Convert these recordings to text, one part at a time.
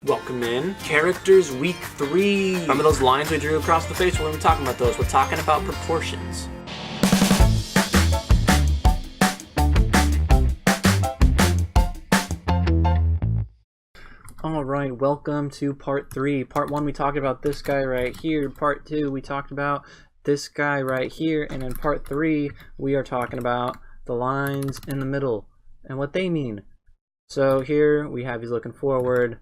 Welcome in. Characters week 3. Remember those lines we drew across the face? We're talking about those. We're talking about proportions. Alright, welcome to part 3. Part 1 we talked about this guy right here. Part 2 we talked about this guy right here. And in part 3 we are talking about the lines in the middle and what they mean. So here we have he's looking forward,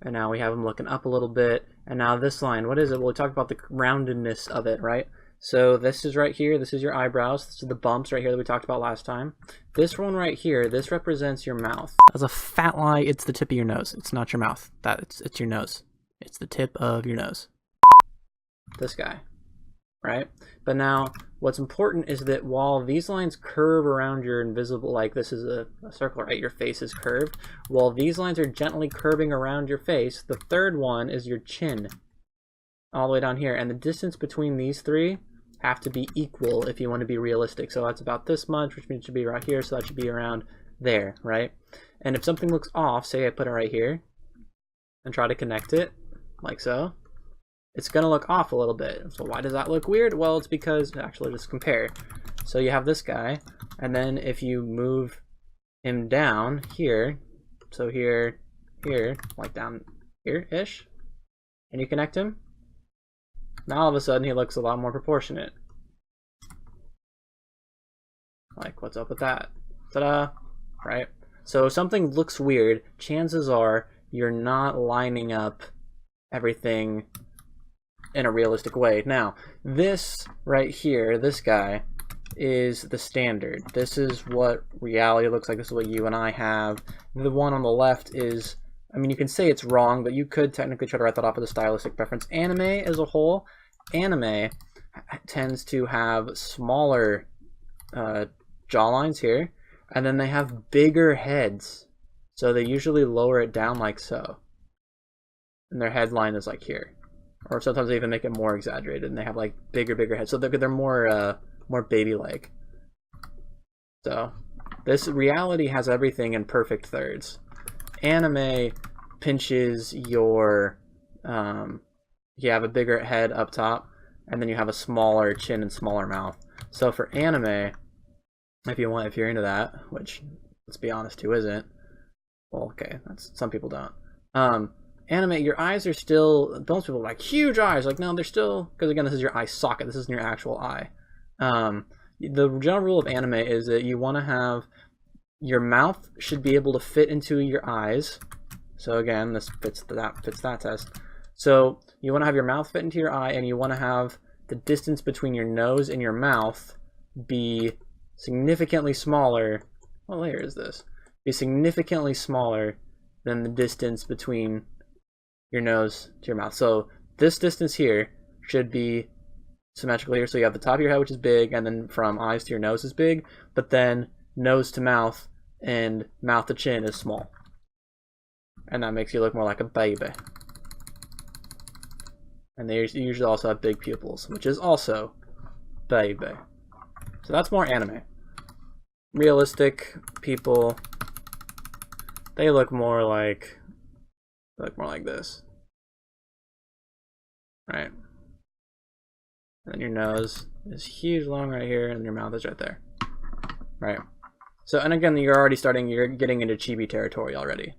and now we have him looking up a little bit, and now this line, what is it? Well, we talked about the roundedness of it, right? So this is right here, this is your eyebrows, this is the bumps right here that we talked about last time. This one right here, this represents your mouth. As a fat lie, it's the tip of your nose. It's not your mouth. It's your nose. It's the tip of your nose. This guy, right? But now, what's important is that while these lines curve around your invisible, like this is a circle, right? Your face is curved. While these lines are gently curving around your face, the third one is your chin, all the way down here. And the distance between these three have to be equal if you want to be realistic. So that's about this much, which means it should be right here, so that should be around there, right? And if something looks off, say I put it right here, and try to connect it, like so, it's going to look off a little bit. So why does that look weird? Well, it's because, actually, just compare. So you have this guy, and then if you move him down here, so here, like down here-ish, and you connect him, now all of a sudden he looks a lot more proportionate. Like, what's up with that? Ta-da! Right? So if something looks weird, chances are you're not lining up everything in a realistic way. Now, this right here, this guy, is the standard. This is what reality looks like. This is what you and I have. The one on the left is, I mean, you can say it's wrong, but you could technically try to write that off as a stylistic preference. Anime as a whole, anime tends to have smaller jawlines here, and then they have bigger heads. So they usually lower it down like so. And their headline is like here. Or sometimes they even make it more exaggerated, and they have like bigger heads, so they're more baby-like. So this reality has everything in perfect thirds. Anime pinches your you have a bigger head up top, and then you have a smaller chin and smaller mouth. So for anime, if you're into that, which let's be honest, who isn't? Well, okay, that's some people don't. Anime, your eyes are still, most people are like huge eyes, like no, they're still, because again, this is your eye socket, this isn't your actual eye. The general rule of anime is that you want to have, your mouth should be able to fit into your eyes. So again, this fits that test. So you want to have your mouth fit into your eye, and you want to have the distance between your nose and your mouth be significantly smaller. What layer is this? Be significantly smaller than the distance between your nose to your mouth. So this distance here should be symmetrical here. So you have the top of your head, which is big, and then from eyes to your nose is big, but then nose to mouth and mouth to chin is small. And that makes you look more like a baby. And they usually also have big pupils, which is also baby. So that's more anime. Realistic people, they look more like this, right? And then your nose is huge, long right here, and your mouth is right there, right? So, and again, you're getting into chibi territory already.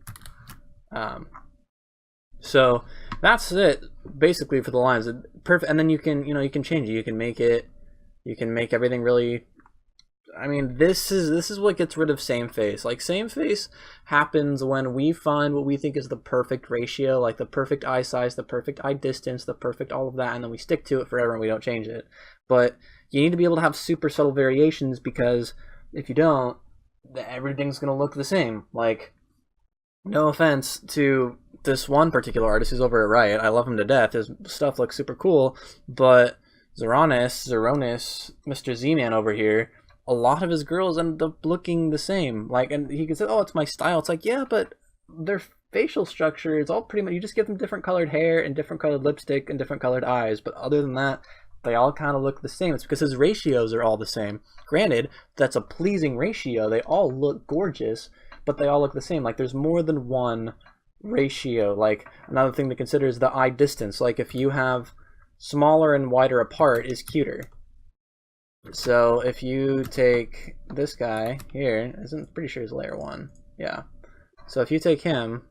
So that's it, basically, for the lines. Perfect, and then you can change it. You can make everything really. I mean, this is what gets rid of same face. Like, same face happens when we find what we think is the perfect ratio, like the perfect eye size, the perfect eye distance, the perfect all of that, and then we stick to it forever and we don't change it. But you need to be able to have super subtle variations, because if you don't, everything's going to look the same. Like, no offense to this one particular artist who's over at Riot. I love him to death. His stuff looks super cool, but Zeronis, Mr. Z-Man over here, a lot of his girls end up looking the same. Like, and he can say, oh, it's my style. It's like, yeah, but their facial structure is all pretty much, you just give them different colored hair and different colored lipstick and different colored eyes. But other than that, they all kind of look the same. It's because his ratios are all the same. Granted, that's a pleasing ratio. They all look gorgeous, but they all look the same. Like, there's more than one ratio. Like another thing to consider is the eye distance. Like if you have smaller and wider apart is cuter. So if you take this guy here, I'm pretty sure he's layer 1. Yeah. So if you take him,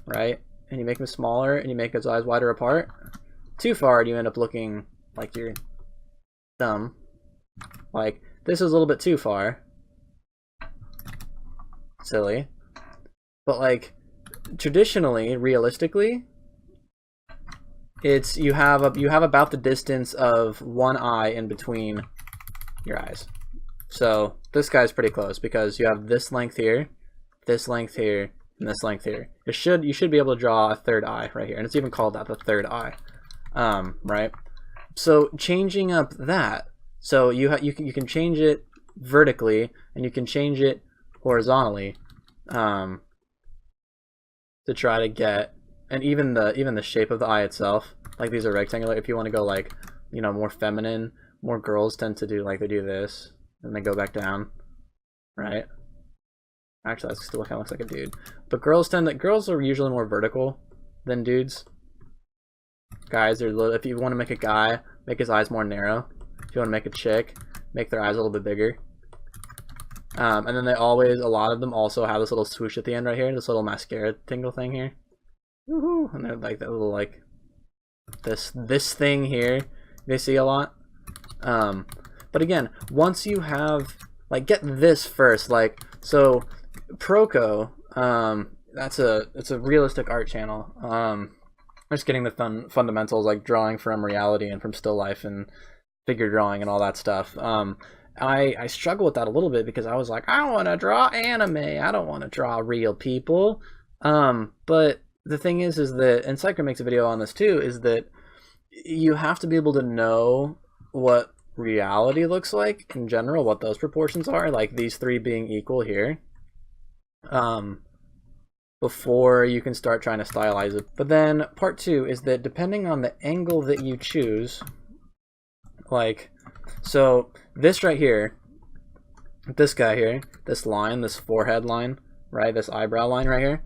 right, and you make him smaller and you make his eyes wider apart, too far and you end up looking like you're dumb. Like this is a little bit too far. Silly. But like traditionally, realistically, it's you have about the distance of one eye in between your eyes. So this guy's pretty close because you have this length here, and this length here. You should be able to draw a third eye right here, and it's even called that, the third eye. Right? So changing up that, so you can change it vertically and you can change it horizontally, to try to get, and even the shape of the eye itself. Like these are rectangular. If you want to go like, you know, more feminine, more girls tend to do like they do this and they go back down, right? Actually, that still kind of looks like a dude. But girls are usually more vertical than dudes. Guys are if you want to make a guy, make his eyes more narrow. If you want to make a chick, make their eyes a little bit bigger. And then a lot of them also have this little swoosh at the end right here, this little mascara tingle thing here. Woohoo! And they're like that little like this thing here they see a lot. But again, once you have like get this first, like so Proko, it's a realistic art channel. I'm just getting the fundamentals like drawing from reality and from still life and figure drawing and all that stuff. I struggle with that a little bit because I was like, I want to draw anime. I don't want to draw real people. But the thing is that, and Psycho makes a video on this too, is that you have to be able to know what reality looks like in general, what those proportions are, like these three being equal here, before you can start trying to stylize it. But then part 2 is that depending on the angle that you choose, like, so this right here, this guy here, this line, this forehead line, right, this eyebrow line right here,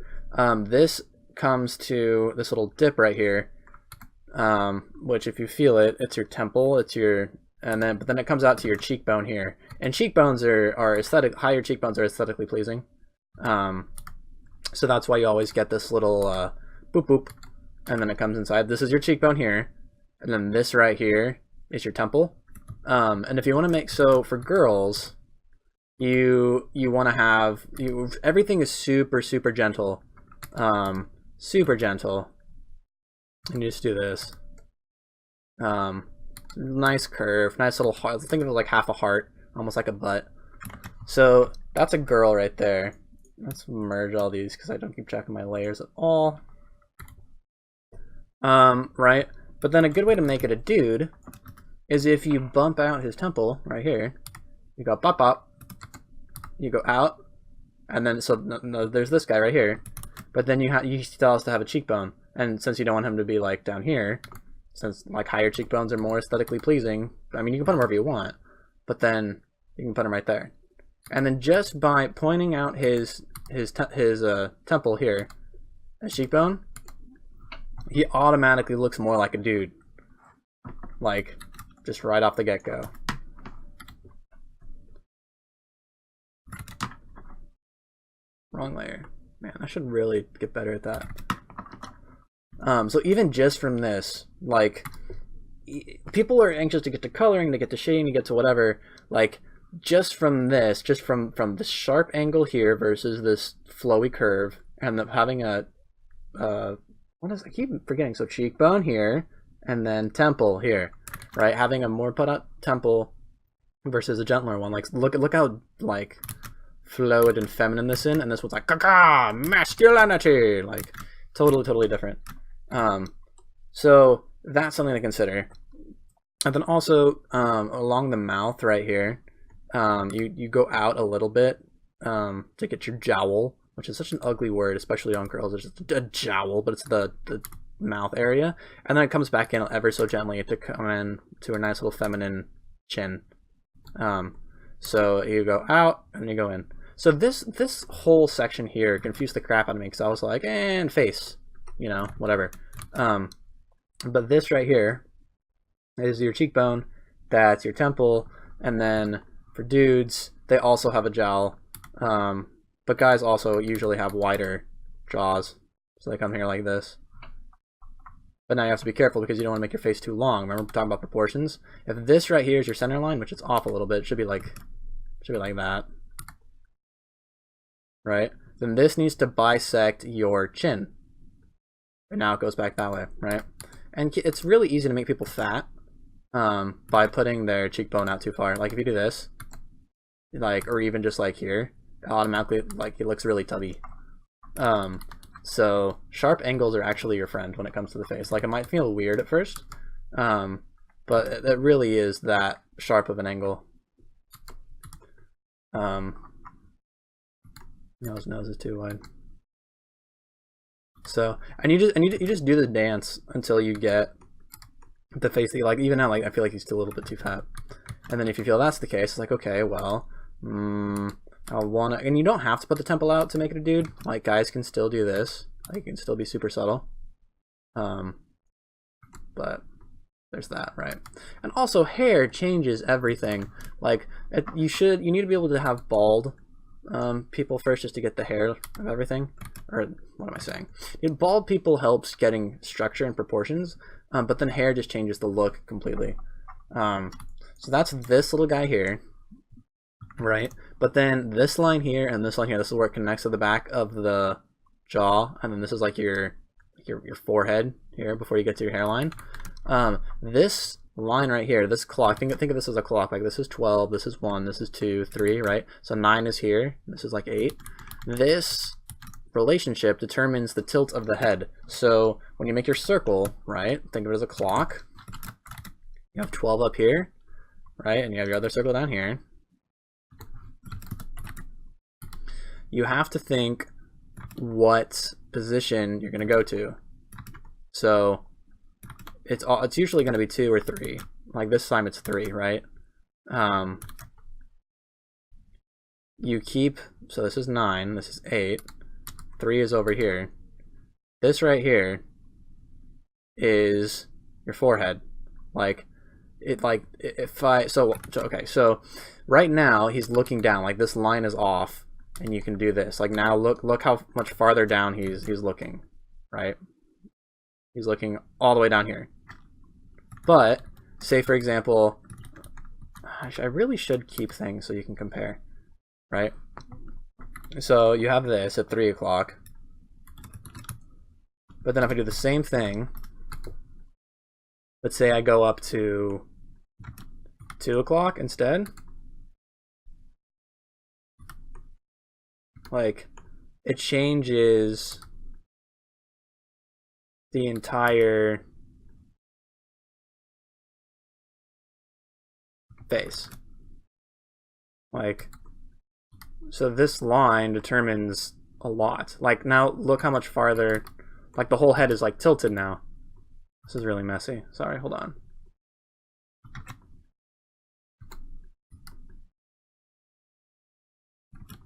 this comes to this little dip right here, which if you feel it, it's your temple, it's your, but then it comes out to your cheekbone here. And cheekbones are aesthetic, higher cheekbones are aesthetically pleasing. So that's why you always get this little boop boop, and then it comes inside. This is your cheekbone here, and then this right here is your temple. And if you want to make, so for girls, you want to have, everything is super gentle, super gentle, and you just do this, nice curve, nice little heart. Think of it like half a heart, almost like a butt. So that's a girl right there. Let's merge all these because I don't keep track of my layers at all. Right, but then a good way to make it a dude is if you bump out his temple right here. You go pop pop, you go out, and then so no, there's this guy right here, but then you still has to have a cheekbone, and since you don't want him to be like down here, since like higher cheekbones are more aesthetically pleasing, I mean you can put him wherever you want, but then you can put him right there, and then just by pointing out his temple here, his cheekbone, he automatically looks more like a dude, like just right off the get-go. Wrong layer. Man, I should really get better at that. So even just from this, like, people are anxious to get to coloring, to get to shading, to get to whatever. Like, just from this, just from the sharp angle here versus this flowy curve, and having a, what is, I keep forgetting, so cheekbone here, and then temple here, right? Having a more put up temple versus a gentler one. Like, look how, like, fluid and feminine this in, and this one's like caca masculinity, like totally different. So that's something to consider. And then also along the mouth right here, you go out a little bit to get your jowl, which is such an ugly word, especially on girls. It's just a jowl, but it's the mouth area, and then it comes back in ever so gently to come in to a nice little feminine chin. So you go out and you go in. So this whole section here confused the crap out of me because I was like, and face, you know, whatever. But this right here is your cheekbone, that's your temple, and then for dudes, they also have a jowl. But guys also usually have wider jaws, so they come here like this. But now you have to be careful because you don't want to make your face too long. Remember, we're talking about proportions. If this right here is your center line, which it's off a little bit, it should be like that, right? Then this needs to bisect your chin. And now it goes back that way, right? And it's really easy to make people fat by putting their cheekbone out too far. Like if you do this, like, or even just like here, automatically, like, it looks really tubby. So sharp angles are actually your friend when it comes to the face. Like, it might feel weird at first, but it really is that sharp of an angle. His nose is too wide. So, and you just do the dance until you get the face that you like. Even now, like, I feel like he's still a little bit too fat. And then if you feel that's the case, it's like, okay, well, I'll wanna, and you don't have to put the temple out to make it a dude. Like, guys can still do this. Like, you can still be super subtle. But there's that, right? And also, hair changes everything. Like, you need to be able to have bald people first just to get the hair of everything. Or what am I saying? Bald people helps getting structure and proportions, but then hair just changes the look completely. So that's this little guy here, right? But then this line here and this line here, this is where it connects to the back of the jaw, and then this is like your forehead here before you get to your hairline. This line right here, this clock, think of this as a clock. Like, this is 12, this is 1, this is 2, 3, right? So 9 is here, this is like 8. This relationship determines the tilt of the head. So when you make your circle, right, think of it as a clock. You have 12 up here, right? And you have your other circle down here. You have to think what position you're going to go to. So it's usually going to be 2 or 3. Like this time it's 3, right? You keep, so this is 9, this is 8, 3 is over here. This right here is your forehead. Like, okay, so right now he's looking down, like this line is off, and you can do this. Like, now look how much farther down he's looking, right? He's looking all the way down here. But say, for example, I really should keep things so you can compare, right? So you have this at 3 o'clock, but then if I do the same thing, let's say I go up to 2 o'clock instead, like, it changes the entire face. Like, so this line determines a lot. Like, now look how much farther, like, the whole head is like tilted now. This is really messy. Sorry, hold on.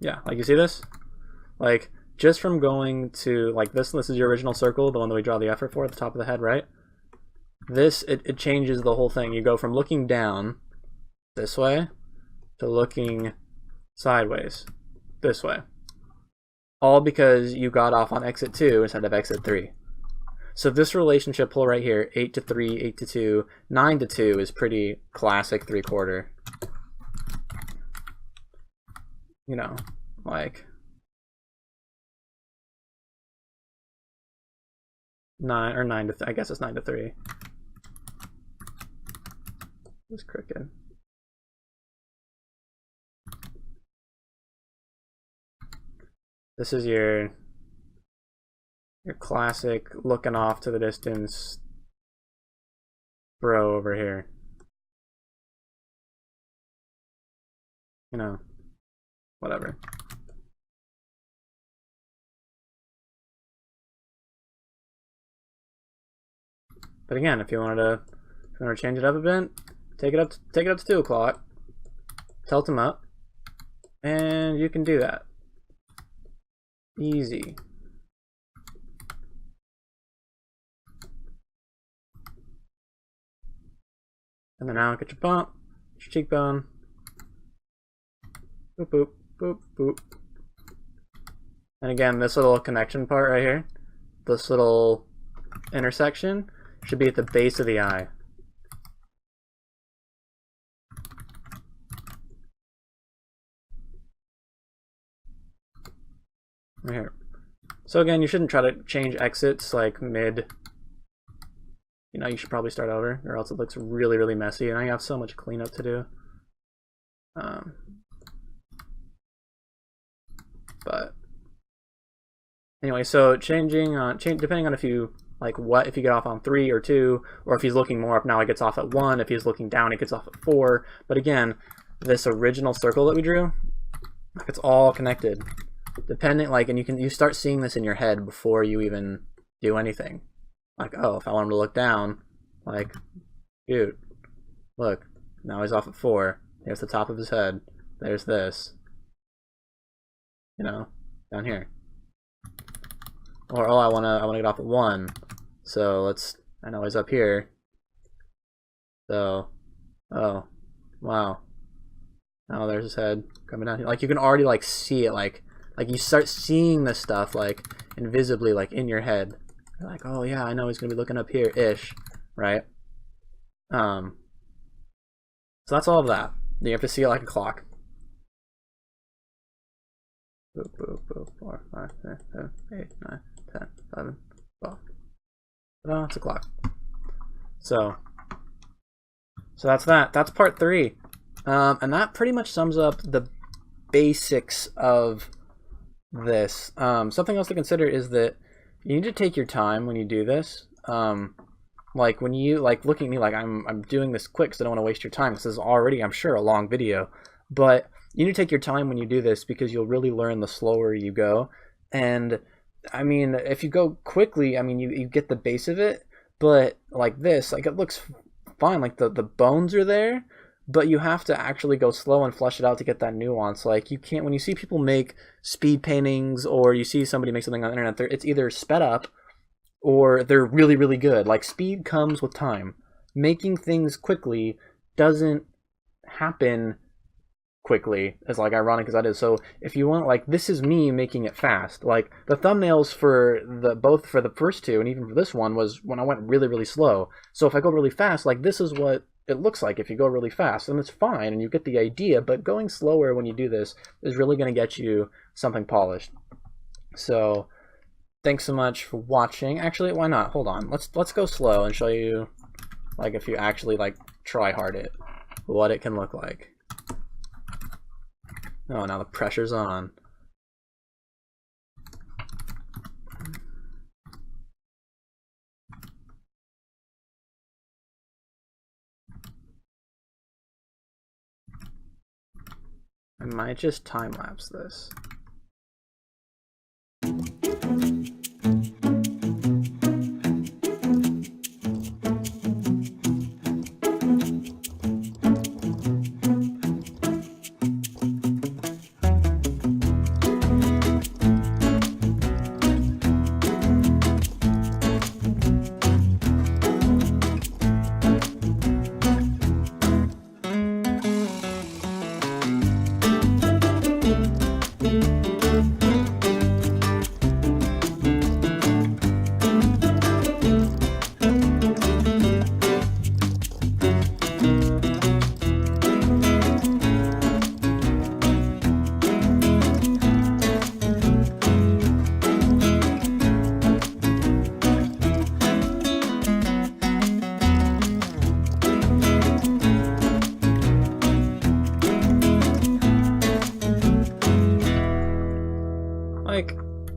Yeah, like, you see this? Like, just from going to, like, this is your original circle, the one that we draw the effort for at the top of the head, right? This, it changes the whole thing. You go from looking down this way to looking sideways this way. All because you got off on exit 2 instead of exit 3. So this relationship pull right here, 8 to 3, 8 to 2, 9 to 2 is pretty classic 3/4. You know, like 9 or 9 to I guess it's 9 to 3. It's crooked. This is your classic looking off to the distance bro over here. You know, whatever. But again, if you wanted to change it up a bit, take it up to 2 o'clock, tilt them up, And you can do that. Easy. And then now get your bump, your cheekbone. Boop, boop, boop, boop. And again, this little connection part right here, this little intersection, should be at the base of the eye. Right here. So again, you shouldn't try to change exits like mid. You know, you should probably start over, or else it looks really, really messy, and I have so much cleanup to do. But anyway, so changing depending on if you if you get off on 3 or 2, or if he's looking more up now, he gets off at 1. If he's looking down, he gets off at 4. But again, this original circle that we drew, it's all connected. Depending, and you start seeing this in your head before you even do anything. Like, oh, if I want him to look down, like, dude, look, now he's off at 4. Here's the top of his head. There's this. You know, down here. Or, oh, I wanna get off at 1. So I know he's up here. So, oh, wow. Now there's his head coming down here. Like, you can already, see it, like you start seeing this stuff, invisibly, in your head. You're like, oh yeah, I know he's gonna be looking up here-ish, right? So that's all of that. You have to see it like a clock. Boop, boop, boop, 4, 5, 6, 7, 8, 9, 10, 11, 12. Oh, it's a clock. So that's that. That's part 3. And that pretty much sums up the basics of this. Something else to consider is that you need to take your time when you do this. When you look at me like I'm doing this quick because I don't want to waste your time. This is already, I'm sure, a long video, but you need to take your time when you do this because you'll really learn the slower you go. And I mean, if you go quickly, I mean, you get the base of it, but like this, it looks fine. The bones are there, but you have to actually go slow and flesh it out to get that nuance. You can't, when you see people make speed paintings or you see somebody make something on the internet, it's either sped up or they're really, really good. Speed comes with time. Making things quickly doesn't happen quickly, as ironic as that is. So if you want, this is me making it fast. The thumbnails for both for the first 2 and even for this one was when I went really, really slow. So if I go really fast, this is what it looks like if you go really fast, and it's fine and you get the idea, but going slower when you do this is really going to get you something polished. So thanks so much for watching. Actually, why not? Hold on. Let's go slow and show you if you actually try hard it, what it can look like. Oh, now the pressure's on. I might just time-lapse this.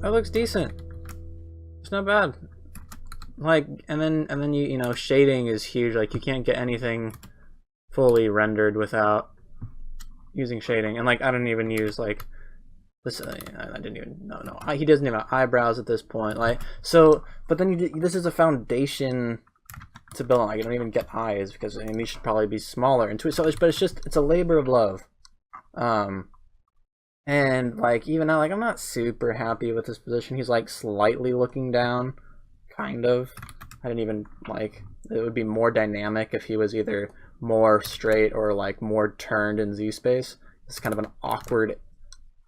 That looks decent. It's not bad. And then you know, shading is huge. You can't get anything fully rendered without using shading. And I didn't even use this. I didn't even no. He doesn't even have eyebrows at this point. So, but then this is a foundation to build on. You don't even get eyes because these should probably be smaller. And so, but it's a labor of love. And like even now, like I'm not super happy with his position. He's like slightly looking down, kind of. I didn't even like. It would be more dynamic if he was either more straight or like more turned in Z space. It's kind of an awkward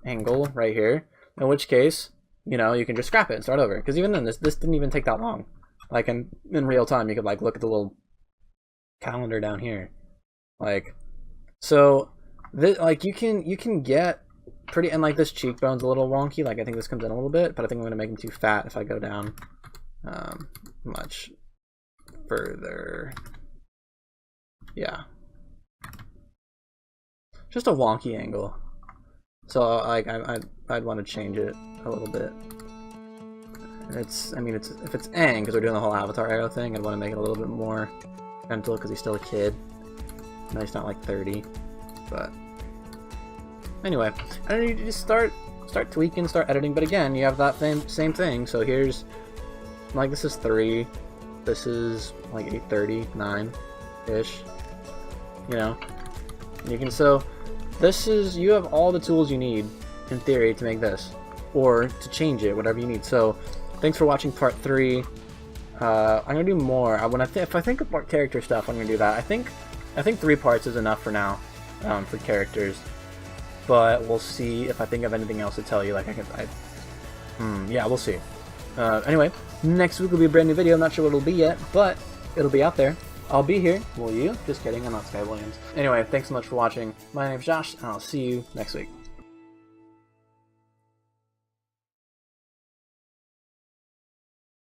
angle right here. In which case, you know, you can just scrap it and start over. Because even then, this didn't even take that long. Like in real time, you could like look at the little calendar down here. Like, so this, like you can get pretty, and like this cheekbone's a little wonky. Like I think this comes in a little bit, but I think I'm gonna make him too fat if I go down much further. Yeah, just a wonky angle. So like I'd want to change it a little bit. It's, I mean, it's, if it's Aang, because we're doing the whole Avatar arrow thing, I'd want to make it a little bit more gentle because he's still a kid. No, he's not like 30, but anyway, and you just start tweaking, start editing. But again, you have that same thing. So here's like this is 3, this is like 8:30, 9-ish. You know, you can, so this is, you have all the tools you need in theory to make this, or to change it, whatever you need. So thanks for watching part 3. I'm gonna do more. If I think of more character stuff, I'm gonna do that. I think 3 parts is enough for now, for characters. But we'll see if I think of anything else to tell you. Like yeah, we'll see. Anyway, next week will be a brand new video. I'm not sure what it'll be yet, but it'll be out there. I'll be here. Will you? Just kidding. I'm not Sky Williams. Anyway, thanks so much for watching. My name's Josh, and I'll see you next week.